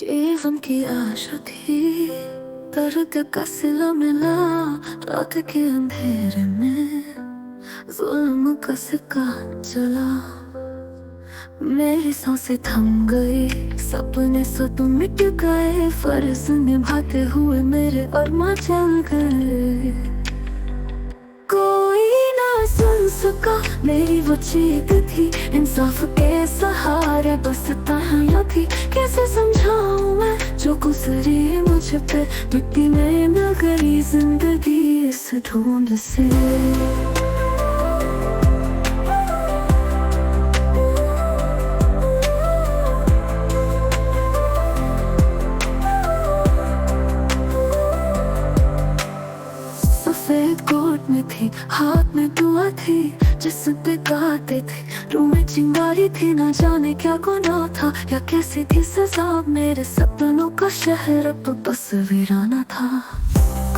जीवन की आशा थी, दर्द का सिला मिला। रात के अंधेरे में जुल्म का सिक्का चला। मेरी सांसें थम गई, सपने सब मिट गए। फर्ज निभाते हुए मेरे अरमां चल गए। कोई ना सुन सका मेरी वो चीख थी, इंसाफ के सहारे बस तन्हाई थी। कैसे समझाऊं मैं जो गुजरी मुझ पे, मिट्टी में मिल गई जिंदगी इस ढूंढ से। सफेद कोट में थी, हाथ में दुआ थी, जिस पे गाते थे रूह में चिंगारी थी। न जाने क्या गुनाह था या कैसी थी सजा। मेरे सपनों का शहर अब बस वीराना था।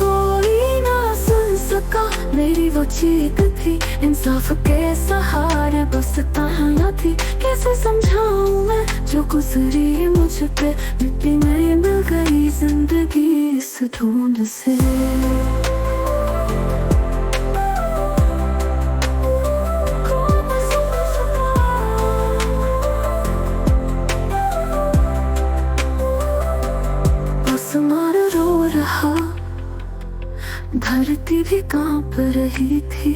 कोई ना सुन सका मेरी वो चीख थी, इंसाफ के सहारे बस तन्हाई थी। कैसे समझाऊं मैं जो गुजरी मुझ पे, मिट्टी में मिल गई जिंदगी इस ढूंढ से। आसमान रो रहा, धरती भी कांप रही थी।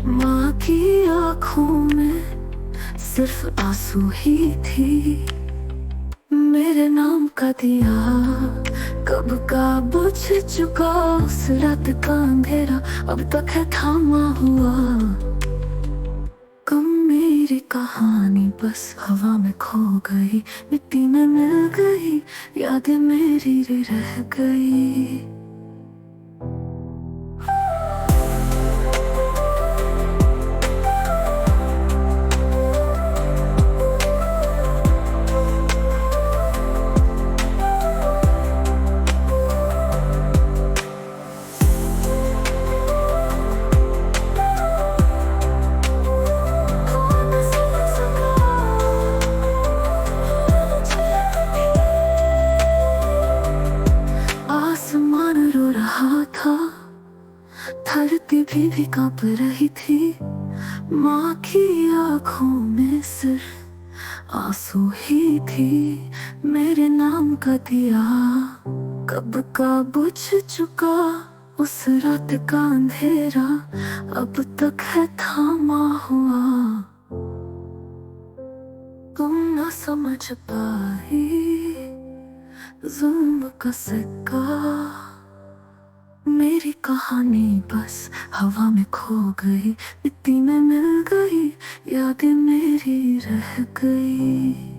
माँ की आंखों में सिर्फ आंसू ही थी। मेरे नाम का दिया कब का बुझ चुका। उस रात का अंधेरा अब तक है थामा हुआ। कम मेरी कहानी बस हवा में खो गई, मिट्टी में मिल गई, यादें मेरी रह गई। धरती भी कांप रही थी। माँ की आंखों में सिर्फ आंसू ही थी। मेरे नाम का दिया कब का बुझ चुका। उस रात का अंधेरा अब तक है थामा हुआ। तुम ना समझ पाई जुल्म का सिक्का। मेरी कहानी बस हवा में खो गई, मिट्टी में मिल गई, यादें मेरी रह गई।